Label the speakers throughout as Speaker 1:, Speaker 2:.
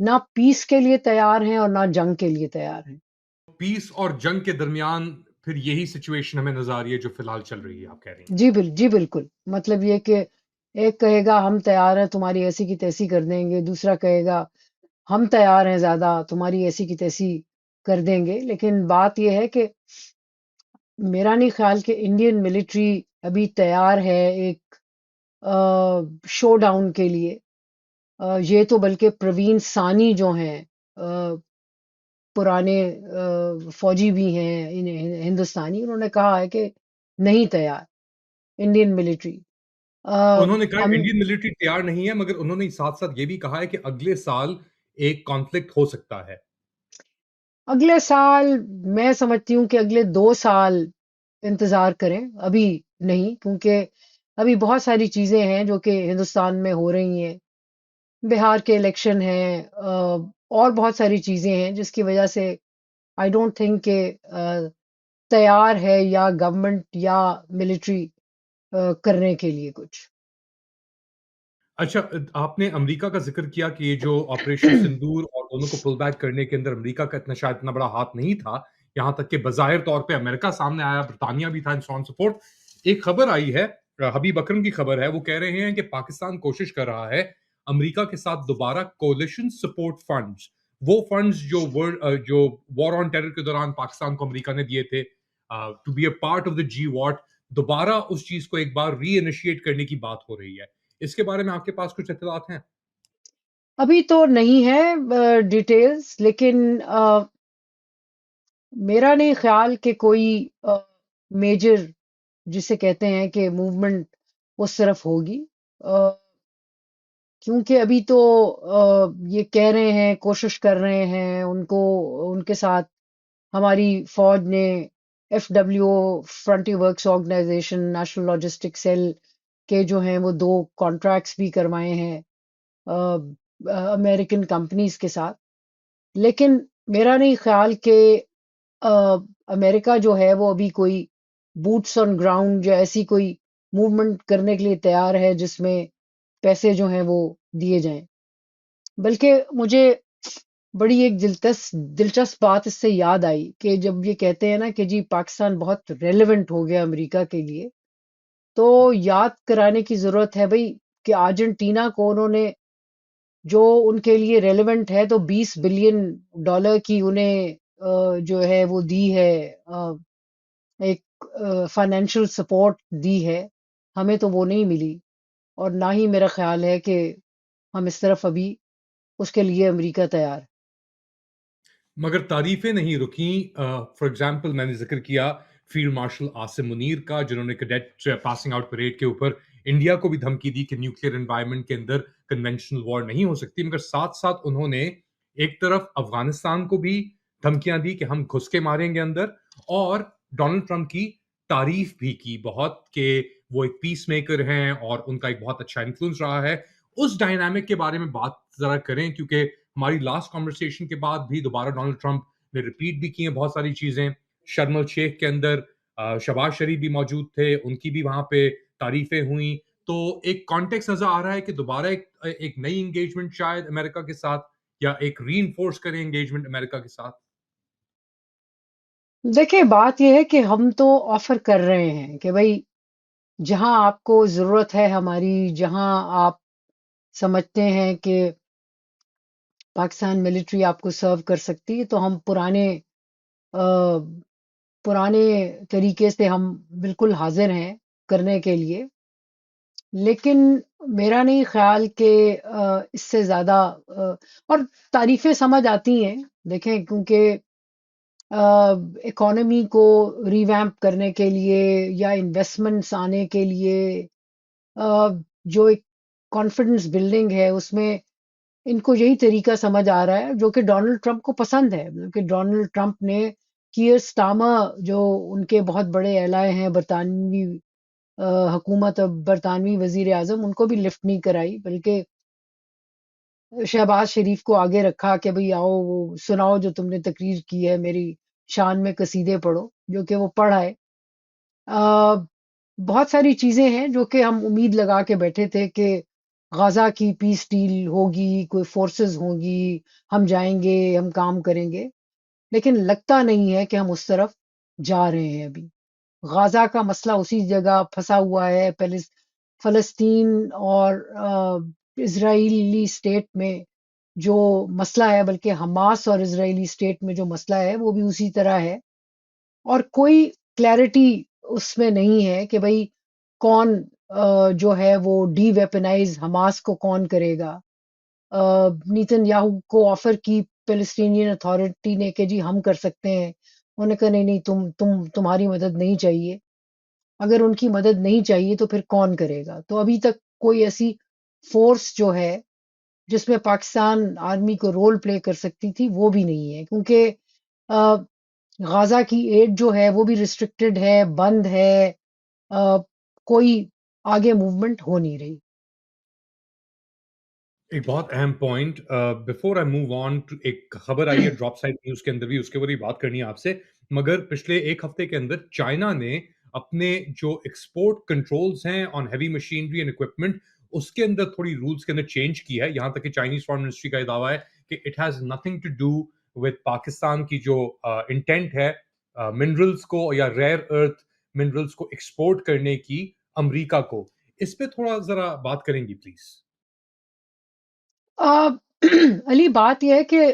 Speaker 1: نہ پیس کے لیے تیار ہیں اور نہ جنگ کے لیے تیار ہیں.
Speaker 2: پیس اور جنگ کے درمیان پھر یہی سچویشن ہمیں نظر آ رہی ہے جو فی الحال چل رہی ہے، آپ کہہ رہی ہیں.
Speaker 1: جی بالکل. مطلب یہ کہ ایک کہے گا ہم تیار ہیں تمہاری ایسی کی تیسی کر دیں گے، دوسرا کہے گا ہم تیار ہیں زیادہ تمہاری ایسی کی تیسی کر دیں گے. لیکن بات یہ ہے کہ میرا نہیں خیال کہ انڈین ملٹری ابھی تیار ہے ایک شو ڈاؤن کے لیے. یہ تو بلکہ پروین سانی جو ہیں پرانے فوجی بھی ہیں ہندوستانی، انہوں نے کہا ہے کہ نہیں تیار انڈین ملٹری.
Speaker 2: انہوں نے کہا انڈین ملٹری تیار نہیں ہے، مگر انہوں نے ساتھ ساتھ یہ بھی کہا ہے کہ اگلے سال ایک کانفلکٹ ہو سکتا ہے.
Speaker 1: اگلے سال میں سمجھتی ہوں کہ اگلے 2 سال انتظار کریں، ابھی نہیں، کیونکہ ابھی بہت ساری چیزیں ہیں جو کہ ہندوستان میں ہو رہی ہیں. بہار کے الیکشن ہیں اور بہت ساری چیزیں ہیں جس کی وجہ سے آئی ڈونٹ تھنک کہ تیار ہے یا گورنمنٹ یا ملٹری کرنے کے لیے کچھ.
Speaker 2: اچھا، آپ نے امریکہ کا ذکر کیا کہ یہ جو آپریشن سندور اور دونوں کو پل بیک کرنے کے اندر امریکہ کا اتنا بڑا ہاتھ نہیں تھا، یہاں تک کہ بظاہر طور پہ امریکہ سامنے آیا، برطانیہ بھی تھا ان سو سپورٹ. ایک خبر آئی ہے، حبیب اکرم کی خبر ہے، وہ کہہ رہے ہیں کہ پاکستان کوشش کر رہا ہے امریکہ کے ساتھ دوبارہ کولیشن سپورٹ فنڈز، وہ فنڈز جو وار آن ٹیرر کے دوران پاکستان کو امریکہ نے دیے تھے to be a part of the جی واٹ، دوبارہ اس چیز کو ایک بار ری انیشیٹ کرنے کی بات ہو رہی ہے. اس کے بارے میں آپ کے پاس کچھ اطلاعات ہیں؟
Speaker 1: ابھی تو نہیں ہے ڈیٹیلز، لیکن میرا نہیں خیال کہ کوئی میجر جسے کہتے ہیں کہ موومنٹ اس طرف ہوگی. کیونکہ ابھی تو یہ کہہ رہے ہیں، کوشش کر رہے ہیں، ان کے ساتھ ہماری فوج نے FWO frontier works organisation national logistic cell کے جو ہیں وہ 2 کانٹریکٹس بھی کروائے ہیں امریکن کمپنیز کے ساتھ. لیکن میرا نہیں خیال کہ امریکہ جو ہے وہ ابھی کوئی بوٹس آن گراؤنڈ یا ایسی کوئی موومنٹ کرنے کے لیے تیار ہے جس میں پیسے جو ہیں وہ دیے جائیں. بلکہ مجھے بڑی ایک دلچسپ بات اس سے یاد آئی کہ جب یہ کہتے ہیں نا کہ جی پاکستان بہت ریلیونٹ ہو گیا امریکہ کے لیے، تو یاد کرانے کی ضرورت ہے بھئی کہ ارجنٹینا کو انہوں نے جو ان کے لیے ریلیونٹ ہے تو $20 بلین کی انہیں جو ہے وہ دی ہے، ایک فائنینشیل سپورٹ دی ہے. ہمیں تو وہ نہیں ملی، اور نہ ہی میرا خیال ہے کہ ہم اس طرف ابھی اس کے لیے امریکہ تیار.
Speaker 2: مگر تعریفیں نہیں رکیں. فار ایگزامپل میں نے ذکر کیا فیلڈ مارشل عاصم منیر کا، جنہوں نے کیڈٹ پاسنگ آؤٹ پریڈ کے اوپر انڈیا کو بھی دھمکی دی کہ نیوکلیئر انوائرمنٹ کے اندر کنونشنل وار نہیں ہو سکتی، مگر ساتھ ساتھ انہوں نے ایک طرف افغانستان کو بھی دھمکیاں دی کہ ہم گھس کے ماریں گے اندر، اور ڈونلڈ ٹرمپ کی تعریف بھی کی بہت کہ وہ ایک پیس میکر ہیں اور ان کا ایک بہت اچھا انفلوئنس رہا ہے. اس ڈائنامک کے بارے میں بات ذرا کریں، کیونکہ ہماری لاسٹ کانورسیشن کے بعد بھی دوبارہ ڈونلڈ ٹرمپ نے ریپیٹ بھی کی ہیں بہت ساری چیزیں. شرم الشیخ کے اندر شہباز شریف بھی موجود تھے، ان کی بھی وہاں پہ تعریفیں ہوئیں. تو ایک کانٹیکس نظر آ رہا ہے کہ دوبارہ ایک نئی انگیجمنٹ شاید امریکہ کے ساتھ، یا ایک ری انفورس کریں انگیجمنٹ امریکہ کے ساتھ.
Speaker 1: دیکھیں بات یہ ہے کہ ہم تو آفر کر رہے ہیں کہ بھائی جہاں آپ کو ضرورت ہے ہماری، جہاں آپ سمجھتے ہیں کہ پاکستان ملٹری آپ کو سرو کر سکتی ہے، تو ہم پرانے طریقے سے ہم بالکل حاضر ہیں کرنے کے لیے. لیکن میرا نہیں خیال کہ اس سے زیادہ اور تعریفیں سمجھ آتی ہیں. دیکھیں کیونکہ اکانومی کو ریویمپ کرنے کے لیے یا انویسٹمنٹس آنے کے لیے جو ایک کانفیڈنس بلڈنگ ہے اس میں ان کو یہی طریقہ سمجھ آ رہا ہے جو کہ ڈونلڈ ٹرمپ کو پسند ہے. کیونکہ ڈونلڈ ٹرمپ نے کیئر سٹارمر جو ان کے بہت بڑے ایلائے ہیں برطانوی حکومت، برطانوی وزیر اعظم، ان کو بھی لفٹ نہیں کرائی، بلکہ شہباز شریف کو آگے رکھا کہ بھئی آؤ وہ سناؤ جو تم نے تقریر کی ہے، میری شان میں قصیدے پڑھو، جو کہ وہ پڑھ آئے. بہت ساری چیزیں ہیں جو کہ ہم امید لگا کے بیٹھے تھے کہ غازہ کی پیس ڈیل ہوگی، کوئی فورسز ہوں گی، ہم جائیں گے، ہم کام کریں گے، لیکن لگتا نہیں ہے کہ ہم اس طرف جا رہے ہیں ابھی۔ غازہ کا مسئلہ اسی جگہ پھنسا ہوا ہے، فلسطین اور اسرائیلی اسٹیٹ میں جو مسئلہ ہے، بلکہ حماس اور اسرائیلی اسٹیٹ میں جو مسئلہ ہے وہ بھی اسی طرح ہے، اور کوئی کلیئرٹی اس میں نہیں ہے کہ بھئی کون جو ہے وہ ڈی ویپنائز حماس کو کون کرے گا۔ نیتن یاہو کو آفر کی فلسطینین اتھارٹی نے کہ جی ہم کر سکتے ہیں، انہوں نے کہا نہیں نہیں، تمہاری مدد نہیں چاہیے۔ اگر ان کی مدد نہیں چاہیے تو پھر کون کرے گا؟ تو ابھی تک کوئی ایسی فورس جو ہے جس میں پاکستان آرمی کو رول پلے کر سکتی تھی وہ بھی نہیں ہے، کیونکہ غازہ کی ایڈ جو ہے وہ بھی ریسٹرکٹڈ ہے، بند ہے، کوئی آگے موومنٹ ہو نہیں رہی۔
Speaker 2: ایک بہت اہم point before I move on, ایک خبر آئی ہے ڈراپ سائٹ نیوز کے اندر بھی، اس کے اوپر ہی بات کرنی ہے آپ سے، مگر پچھلے ایک ہفتے کے اندر چائنا نے اپنے جو ایکسپورٹ کنٹرولز ہیں آن ہیوی مشینری اینڈ اکوپمنٹ، اس کے اندر تھوڑی رولز کے اندر چینج کی ہے، یہاں تک کہ چائنیز فارن منسٹری کا یہ دعویٰ ہے کہ it has nothing to do with Pakistan کی جو انٹینٹ ہے منرلز کو یا ریئر ارتھ منرلز کو ایکسپورٹ کرنے کی امریکہ کو۔ اس پہ تھوڑا ذرا بات کریں گی پلیز؟
Speaker 1: علی بات یہ ہے کہ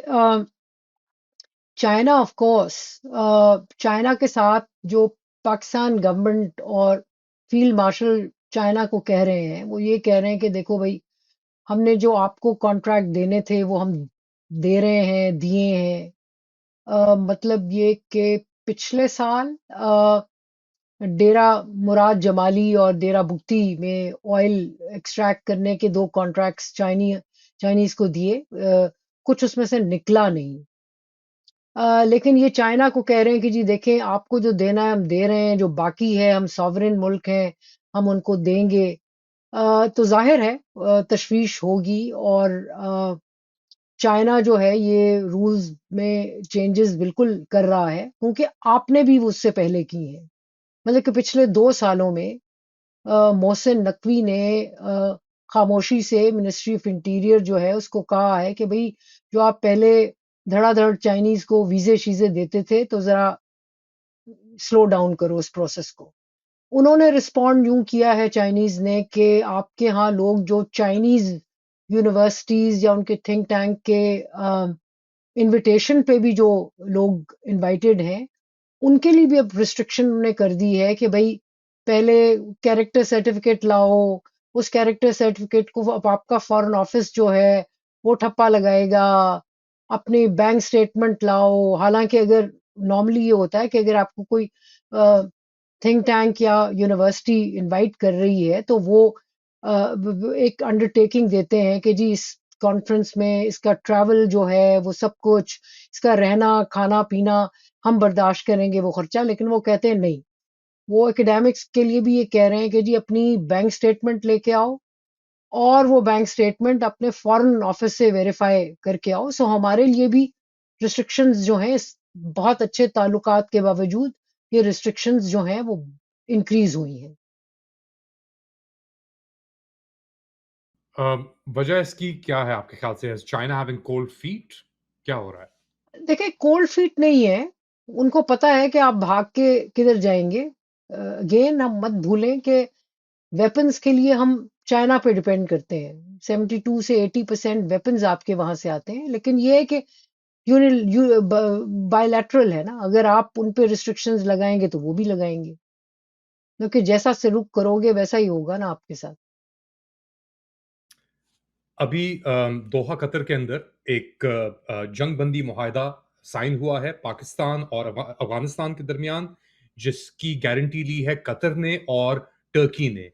Speaker 1: چائنا آف کورس، چائنا کے ساتھ جو پاکستان گورنمنٹ اور فیلڈ مارشل چائنا کو کہہ رہے ہیں وہ یہ کہہ رہے ہیں کہ دیکھو بھائی، ہم نے جو آپ کو کانٹریکٹ دینے تھے وہ ہم دے رہے ہیں، دیے ہیں۔ مطلب یہ کہ پچھلے سال ڈیرہ مراد جمالی اور ڈیرہ بگٹی میں آئل ایکسٹریکٹ کرنے کے 2 کانٹریکٹس چائنیز کو دیے، کچھ اس میں سے نکلا نہیں۔ لیکن یہ چائنا کو کہہ رہے ہیں کہ جی دیکھیں، آپ کو جو دینا ہے ہم دے رہے ہیں، جو باقی ہے ہم ساورن ملک ہیں، ہم ان کو دیں گے۔ تو ظاہر ہے تشویش ہوگی، اور چائنا جو ہے یہ رولز میں چینجز بالکل کر رہا ہے، کیونکہ آپ نے بھی اس سے پہلے کی ہیں۔ مطلب کہ پچھلے 2 سالوں میں محسن نقوی نے خاموشی سے منسٹری آف انٹیریئر جو ہے اس کو کہا ہے کہ بھئی جو آپ پہلے دھڑا دھڑ چائنیز کو ویزے شیزے دیتے تھے تو ذرا سلو ڈاؤن کرو اس پروسیس کو۔ انہوں نے رسپونڈ یوں کیا ہے چائنیز نے کہ آپ کے ہاں لوگ جو چائنیز یونیورسٹیز یا ان کے تھنک ٹینک کے انویٹیشن پہ بھی جو لوگ انوائٹیڈ ہیں، ان کے لیے بھی اب ریسٹرکشن انہوں نے کر دی ہے کہ بھائی پہلے کیریکٹر سرٹیفکیٹ لاؤ، اس کیریکٹر سرٹیفکیٹ کو اب آپ کا فارن آفس جو ہے وہ ٹھپا لگائے گا، اپنی بینک سٹیٹمنٹ لاؤ۔ حالانکہ اگر نارملی یہ ہوتا ہے کہ اگر آپ کو کوئی تھنک ٹینک یا یونیورسٹی انوائٹ کر رہی ہے تو وہ ایک انڈرٹیکنگ دیتے ہیں کہ جی اس کانفرنس میں اس کا ٹریول جو ہے وہ سب کچھ، اس کا رہنا کھانا پینا ہم برداشت کریں گے وہ خرچہ، لیکن وہ کہتے ہیں نہیں۔ وہ اکیڈیمکس کے لیے بھی یہ کہہ رہے ہیں کہ جی اپنی بینک سٹیٹمنٹ لے کے آؤ، اور وہ بینک سٹیٹمنٹ اپنے فورن آفس سے ویریفائی کر کے آؤ۔ سو ہمارے لیے بھی ریسٹرکشنز جو ہیں بہت اچھے تعلقات کے باوجود یہ ریسٹرکشنز جو ہیں وہ انکریز ہوئی ہیں۔
Speaker 2: وجہ اس کی کیا ہے آپ کے خیال سے؟ چائنا ہیونگ کولڈ فیٹ، کیا ہو رہا ہے؟
Speaker 1: دیکھیں کولڈ فیٹ نہیں ہے، ان کو پتا ہے کہ آپ بھاگ کے کدھر جائیں گے۔ اگین ہم مت بھولیں کہ ویپنز کے لیے ہم چائنا پہ ڈیپینڈ کرتے ہیں، 72 سے 80% ویپنز آپ کے وہاں سے آتے ہیں، لیکن یہ ہے کہ بائی لیٹرل ہے نا، اگر آپ ان پہ ریسٹرکشنز لگائیں گے تو وہ بھی لگائیں گے، کیونکہ جیسا سلوک کرو گے ویسا ہی ہوگا نا آپ کے ساتھ۔
Speaker 2: ابھی دوحہ قطر کے اندر ایک جنگ بندی معاہدہ سائن ہوا ہے پاکستان اور افغانستان کے درمیان، جس کی گارنٹی لی ہے قطر نے اور ٹرکی نے۔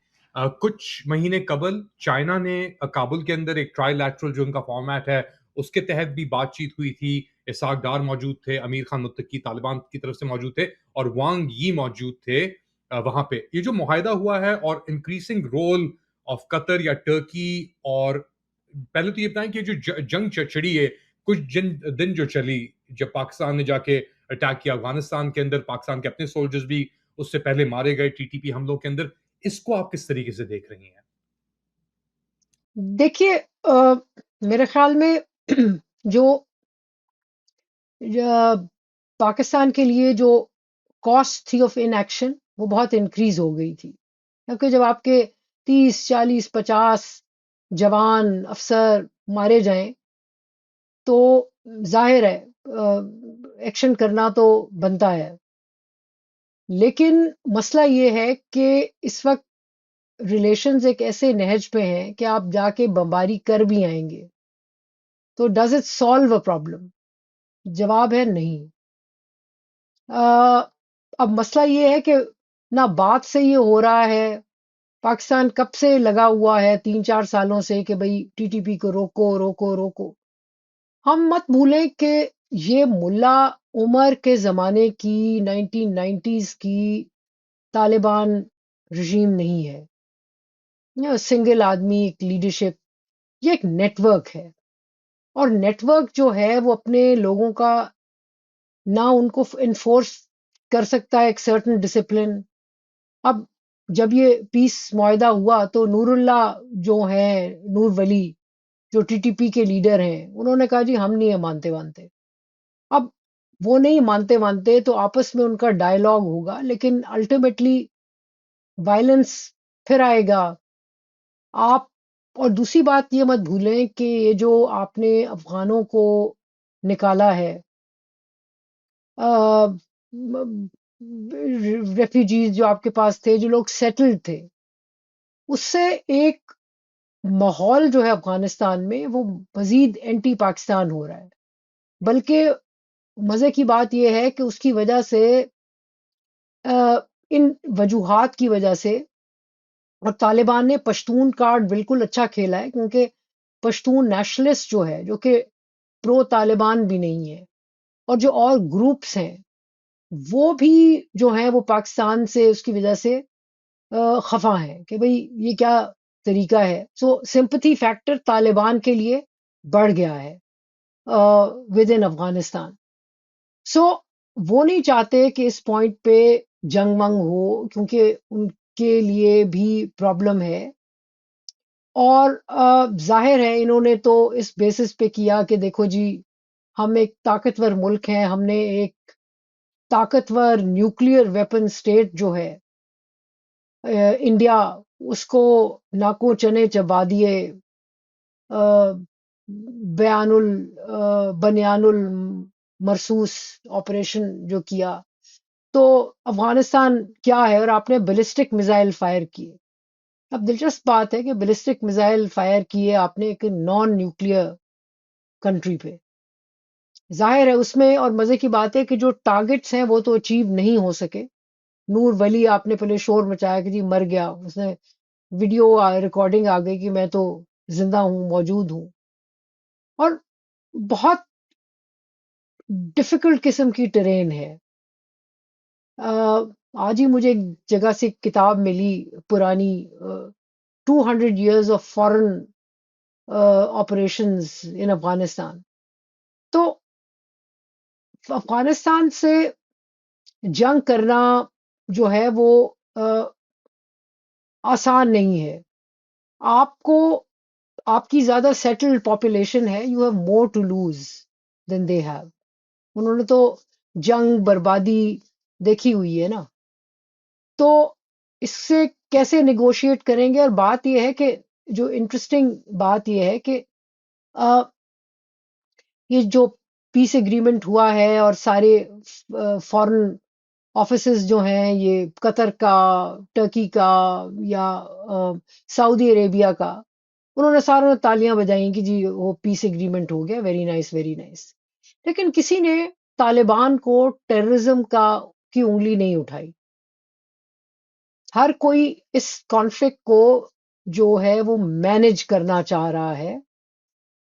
Speaker 2: کچھ مہینے قبل چائنا نے کابل کے اندر ایک ٹرائی لیٹرل جو ان کا فارمیٹ ہے اس کے تحت بھی بات چیت ہوئی تھی، اسحاق ڈار موجود تھے، امیر خان متقی طالبان کی طرف سے موجود تھے، اور وانگ ی موجود تھے وہاں پہ۔ یہ جو معاہدہ ہوا ہے اور انکریزنگ رول آف قطر یا ٹرکی، اور پہلے تو یہ بتائیں کہ جو جنگ چڑھی ہے کچھ دن جو چلی، جب پاکستان نے جا کے اٹیک کیا افغانستان کے اندر، پاکستان کے اپنے سولجرز بھی اس سے پہلے مارے گئے ٹی ٹی پی حملوں کے اندر، اس کو آپ کس طریقے سے دیکھ رہی ہیں؟
Speaker 1: دیکھیے میرے خیال میں جو پاکستان کے لیے جو کاسٹ تھی آف ان ایکشن وہ بہت انکریز ہو گئی تھی، کیونکہ جب آپ کے 30 40 50 جوان افسر مارے جائیں تو ظاہر ہے ایکشن کرنا تو بنتا ہے، لیکن مسئلہ یہ ہے کہ اس وقت ریلیشنز ایک ایسے نہج پہ ہیں کہ آپ جا کے بمباری کر بھی آئیں گے تو does it solve a problem? جواب ہے نہیں۔ اب مسئلہ یہ ہے کہ نہ بات سے یہ ہو رہا ہے، پاکستان کب سے لگا ہوا ہے 3 4 سالوں سے کہ بھئی ٹی ٹی پی کو روکو روکو روکو۔ ہم مت بھولیں کہ یہ ملا عمر کے زمانے کی 1990s کی طالبان رژیم نہیں ہے، سنگل آدمی ایک لیڈرشپ، یہ ایک نیٹ ورک ہے، اور نیٹ ورک جو ہے وہ اپنے لوگوں کا نہ ان کو انفورس کر سکتا ہے ایک سرٹن ڈسپلن۔ اب جب یہ پیس معاہدہ ہوا تو نور اللہ جو ہیں، نور ولی جو ٹی ٹی پی کے لیڈر ہیں، انہوں نے کہا جی ہم نہیں ہیں مانتے۔ اب وہ نہیں مانتے تو آپس میں ان کا ڈائلاگ ہوگا، لیکن الٹیمیٹلی وائلنس پھر آئے گا۔ آپ اور دوسری بات یہ مت بھولیں کہ یہ جو آپ نے افغانوں کو نکالا ہے، ریفیوجیز جو آپ کے پاس تھے، جو لوگ سیٹلڈ تھے، اس سے ایک ماحول جو ہے افغانستان میں وہ مزید اینٹی پاکستان ہو رہا ہے۔ بلکہ مزے کی بات یہ ہے کہ اس کی وجہ سے ان وجوہات کی وجہ سے، اور طالبان نے پشتون کارڈ بالکل اچھا کھیلا ہے، کیونکہ پشتون نیشنلسٹ جو ہے، جو کہ پرو طالبان بھی نہیں ہے، اور جو اور گروپس ہیں وہ بھی جو ہیں وہ پاکستان سے اس کی وجہ سے خفا ہیں کہ بھئی یہ کیا طریقہ ہے۔ سو سمپتھی فیکٹر طالبان کے لیے بڑھ گیا ہے ود ان افغانستان۔ سو وہ نہیں چاہتے کہ اس پوائنٹ پہ جنگ ونگ ہو، کیونکہ ان کے لیے بھی پرابلم ہے، اور ظاہر ہے انہوں نے تو اس بیسس پہ کیا کہ دیکھو جی ہم ایک طاقتور ملک ہیں، ہم نے ایک طاقتور نیوکلیئر ویپن سٹیٹ جو ہے انڈیا، اس کو ناکوں چنے چبا دیے، بنیان المرصوص آپریشن جو کیا، تو افغانستان کیا ہے، اور آپ نے بیلسٹک میزائل فائر کیے۔ اب دلچسپ بات ہے کہ بیلسٹک میزائل فائر کیے آپ نے ایک نان نیوکلیئر کنٹری پہ، ظاہر ہے اس میں، اور مزے کی بات ہے کہ جو ٹارگٹس ہیں وہ تو اچیو نہیں ہو سکے۔ نور ولی آپ نے پہلے شور مچایا کہ جی مر گیا، اس نے ویڈیو ریکارڈنگ آ گئی کہ میں تو زندہ ہوں، موجود ہوں، اور بہت ڈفیکلٹ قسم کی ٹرین ہے۔ آج ہی مجھے ایک جگہ سے ایک کتاب ملی پرانی، 200 years of foreign operations in Afghanistan. تو افغانستان سے جنگ کرنا جو ہے وہ آسان نہیں ہے۔ آپ کو، آپ کی زیادہ سیٹلڈ پاپولیشن ہے، you have more to lose than they have. انہوں نے تو جنگ بربادی دیکھی ہوئی ہے نا، تو اس سے کیسے نیگوشیٹ کریں گے؟ اور بات یہ ہے کہ جو انٹرسٹنگ بات یہ ہے کہ یہ جو پیس ایگریمنٹ ہوا ہے اور سارے فورن آفیسز جو ہیں، یہ قطر کا، ٹرکی کا، یا سعودی عربیہ کا، انہوں نے ساروں نے تالیاں بجائیں کہ جی وہ پیس ایگریمنٹ ہو گیا، ویری نائس ویری نائس، لیکن کسی نے طالبان کو ٹیررزم کی انگلی نہیں اٹھائی۔ ہر کوئی اس کانفلکٹ کو جو ہے وہ مینج کرنا چاہ رہا ہے،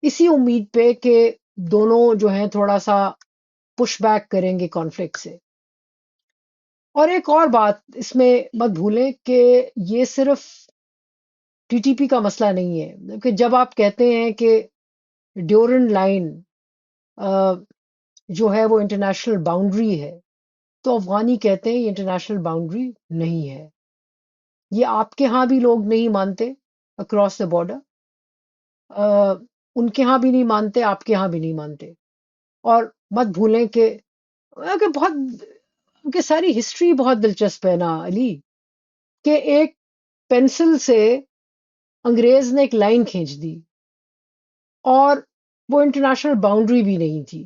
Speaker 1: اسی امید پہ کہ دونوں جو ہیں تھوڑا سا پش بیک کریں گے کانفلکٹ سے۔ اور ایک اور بات اس میں مت بھولیں کہ یہ صرف ٹی ٹی پی کا مسئلہ نہیں ہے، کہ جب آپ کہتے ہیں کہ ڈیورنڈ لائن جو ہے وہ انٹرنیشنل باؤنڈری ہے، تو افغانی کہتے ہیں یہ انٹرنیشنل باؤنڈری نہیں ہے۔ یہ آپ کے ہاں بھی لوگ نہیں مانتے اکراس دا بارڈر، ان کے ہاں بھی نہیں مانتے، آپ کے ہاں بھی نہیں مانتے. اور مت بھولیں کہ بہت کہ ساری ہسٹری بہت دلچسپ ہے نا علی، کہ ایک پینسل سے انگریز نے ایک لائن کھینچ دی، اور وہ انٹرنیشنل باؤنڈری بھی نہیں تھی،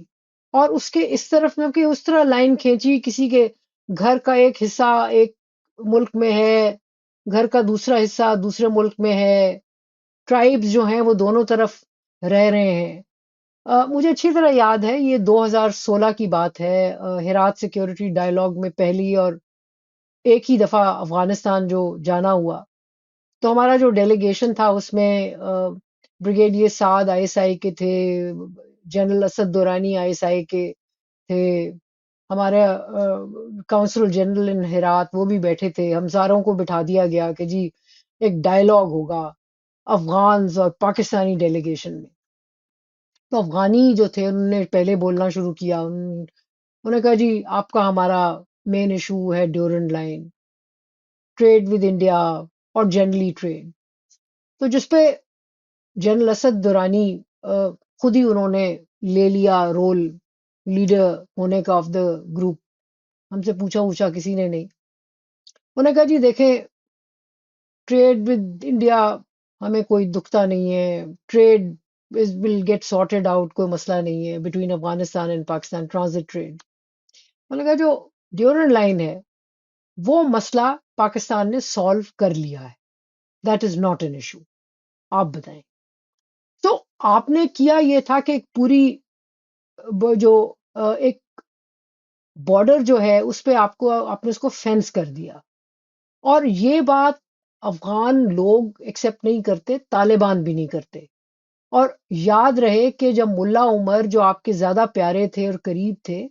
Speaker 1: اور اس کے اس طرف میں کہ اس طرح لائن کھینچی، کسی کے گھر کا ایک حصہ ایک ملک میں ہے، گھر کا دوسرا حصہ دوسرے ملک میں ہے، ٹرائبز جو ہیں وہ دونوں طرف رہ رہے ہیں. مجھے اچھی طرح یاد ہے، یہ 2016 کی بات ہے، ہرات سیکیورٹی ڈائلاگ میں پہلی اور ایک ہی دفعہ افغانستان جو جانا ہوا. تو ہمارا جو ڈیلیگیشن تھا اس میں brigadier Saad I S I کے تھے، general Asad Durrani I S I کے تھے، ہمارے کونسل جنرل ان ہرات وہ بھی بیٹھے تھے. ہم ساروں کو بٹھا دیا گیا کہ جی ایک ڈائلاگ ہوگا افغانز اور پاکستانی ڈیلیگیشن میں. تو افغانی جو تھے انہوں نے پہلے بولنا شروع کیا. انہوں نے کہا جی آپ کا ہمارا مین ایشو ہے Durand line, trade with India اور جنرلی ٹریڈ. تو جس پہ جنرل اسد دورانی خود ہی انہوں نے لے لیا رول لیڈر ہونے کا آف دا گروپ. ہم سے پوچھا کسی نے نہیں. انہوں نے کہا جی دیکھیں ٹریڈ ود انڈیا ہمیں کوئی دکھتا نہیں ہے، trade will get sorted out, کوئی مسئلہ نہیں ہے between Afghanistan and Pakistan, transit trade. انہوں نے کہا جو ڈیورنڈ لائن ہے وہ مسئلہ پاکستان نے سالو کر لیا ہے، that is not an issue. آپ بتائیں. تو آپ نے کیا یہ تھا کہ ایک پوری وہ جو ایک بارڈر جو ہے اس پہ آپ نے اس کو فینس کر دیا. اور یہ بات افغان لوگ ایکسیپٹ نہیں کرتے، طالبان بھی نہیں کرتے. اور یاد رہے کہ جب ملا عمر جو آپ کے زیادہ پیارے تھے اور قریب تھے،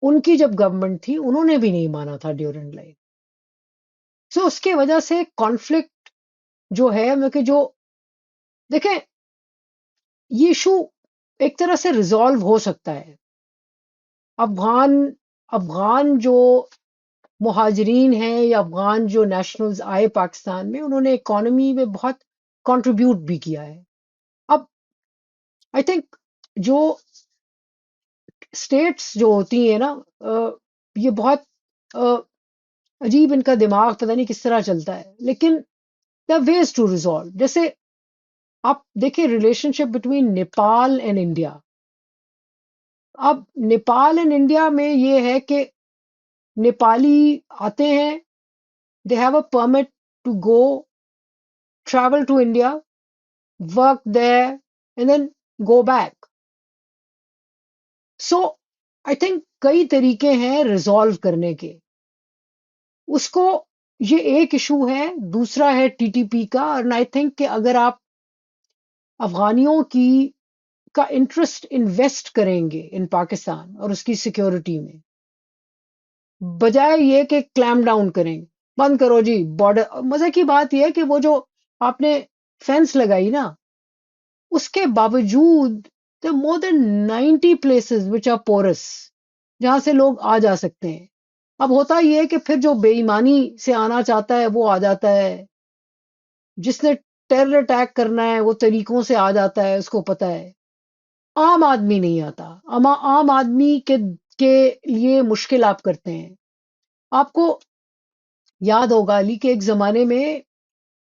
Speaker 1: ان کی جب گورنمنٹ تھی انہوں نے بھی نہیں مانا تھا ڈیورنڈ لائن. سو اس کی وجہ سے کانفلکٹ جو ہے کہ جو دیکھیں یہ ایشو ایک طرح سے ریزالو ہو سکتا ہے. افغان جو مہاجرین ہیں یا افغان جو نیشنلز آئے پاکستان میں، انہوں نے اکانومی میں بہت کنٹریبیوٹ بھی کیا ہے. اب آئی تھنک جو اسٹیٹس جو ہوتی ہیں نا یہ بہت عجیب ان کا دماغ پتہ نہیں کس طرح چلتا ہے، لیکن there are ways to resolve. جیسے آپ دیکھیں relation ship between Nepal and India. اب نیپال اینڈ انڈیا میں یہ ہے کہ نیپالی آتے ہیں، they have a permit to go travel to India, work there and then go back. So I think کئی طریقے ہیں ریزالو کرنے کے. اس کو یہ ایک ایشو ہے، دوسرا ہے ٹی ٹی پی کا. اور آئی تھنک کہ اگر آپ افغانیوں کی کا انٹرسٹ انویسٹ کریں گے ان پاکستان اور اس کی سیکیورٹی میں، بجائے یہ کہ کلیم ڈاؤن کریں، بند کرو جی بارڈر. مزے کی بات یہ ہے کہ وہ جو آپ نے فینس لگائی نا، اس کے باوجود مور دین 90 places which are porous جہاں سے لوگ آ جا سکتے ہیں. اب ہوتا یہ ہے کہ پھر جو بے ایمانی سے آنا چاہتا ہے وہ آ جاتا ہے، جس نے ٹیرر اٹیک کرنا ہے وہ طریقوں سے آ جاتا ہے، اس کو پتہ ہے. عام آدمی نہیں آتا. عام آدمی کے لیے مشکل آپ کرتے ہیں. آپ کو یاد ہوگا علی کہ ایک زمانے میں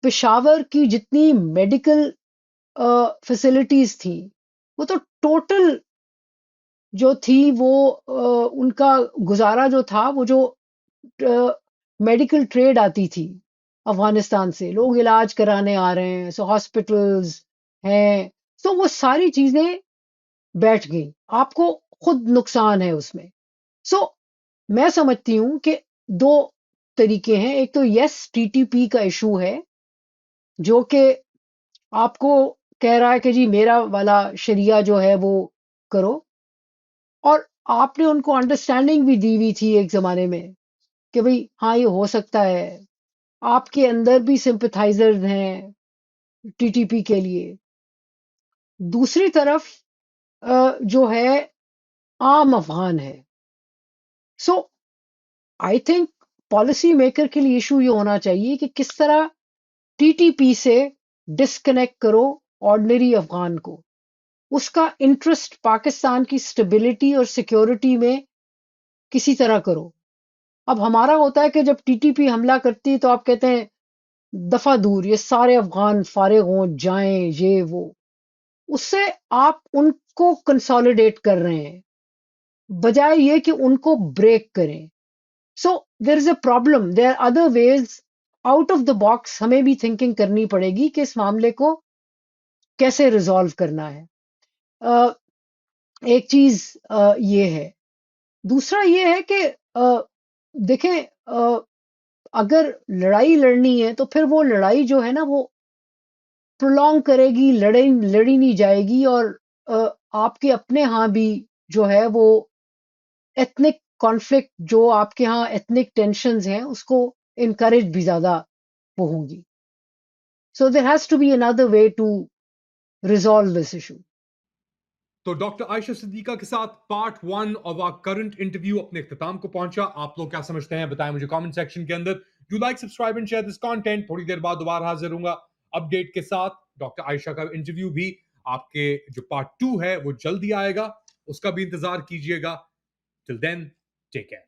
Speaker 1: پشاور کی جتنی میڈیکل فیسلٹیز تھیں وہ تو ٹوٹل جو تھی وہ ان کا گزارا جو تھا، وہ جو میڈیکل ٹریڈ آتی تھی افغانستان سے، لوگ علاج کرانے آ رہے ہیں، سو ہاسپٹلز ہیں، سو وہ ساری چیزیں بیٹھ گئی. آپ کو خود نقصان ہے اس میں. سو میں سمجھتی ہوں کہ دو طریقے ہیں. ایک تو یس ٹی ٹی پی کا ایشو ہے جو کہ آپ کو کہہ رہا ہے کہ جی میرا والا شریعہ جو ہے وہ کرو، اور آپ نے ان کو انڈرسٹینڈنگ بھی دی ہوئی تھی ایک زمانے میں کہ بھئی ہاں یہ ہو سکتا ہے. آپ کے اندر بھی سمپتھائزرز ہیں ٹی ٹی پی کے لیے. دوسری طرف جو ہے عام افغان ہے. سو آئی تھنک پالیسی میکر کے لیے ایشو یہ ہونا چاہیے کہ کس طرح ٹی ٹی پی سے ڈسکنیکٹ کرو آرڈنری افغان کو، اس کا انٹرسٹ پاکستان کی اسٹیبلٹی اور سیکیورٹی میں کسی طرح کرو. اب ہمارا ہوتا ہے کہ جب ٹی ٹی پی حملہ کرتی ہے تو آپ کہتے ہیں دفعہ دور، یہ سارے افغان فارغ ہوں جائیں، یہ وہ. اس سے آپ ان کو کنسالیڈیٹ کر رہے ہیں بجائے یہ کہ ان کو بریک کریں. So there is a problem, there are other ways out of the box. ہمیں بھی تھنکنگ کرنی پڑے گی کہ اس معاملے کو کیسے ریزالو کرنا ہے. ایک چیز یہ ہے. دوسرا یہ ہے کہ دیکھیں اگر لڑائی لڑنی ہے تو پھر وہ لڑائی جو ہے نا وہ پرولونگ کرے گی، لڑی نہیں جائے گی. اور آپ کے اپنے ہاں بھی جو ہے وہ ایتھنک کانفلکٹ، جو آپ کے ہاں ایتھنک ٹینشنز ہیں، اس کو انکریج بھی زیادہ وہ ہوں گی. So there has to be another way to resolve this issue.
Speaker 2: تو ڈاکٹر عائشہ صدیقہ کے ساتھ part 1 of our current interview اپنے اختتام کو پہنچا. آپ لوگ کیا سمجھتے ہیں بتائیں مجھے کامنٹ سیکشن کے اندر. Do like subscribe and share this content. تھوڑی دیر بعد دوبارہ حاضر ہوں گا اپ ڈیٹ کے ساتھ. ڈاکٹر عائشہ کا انٹرویو بھی آپ کے جو پارٹ 2 ہے وہ جلدی آئے گا، اس کا بھی انتظار کیجیے گا. ٹل دین ٹیک کیئر.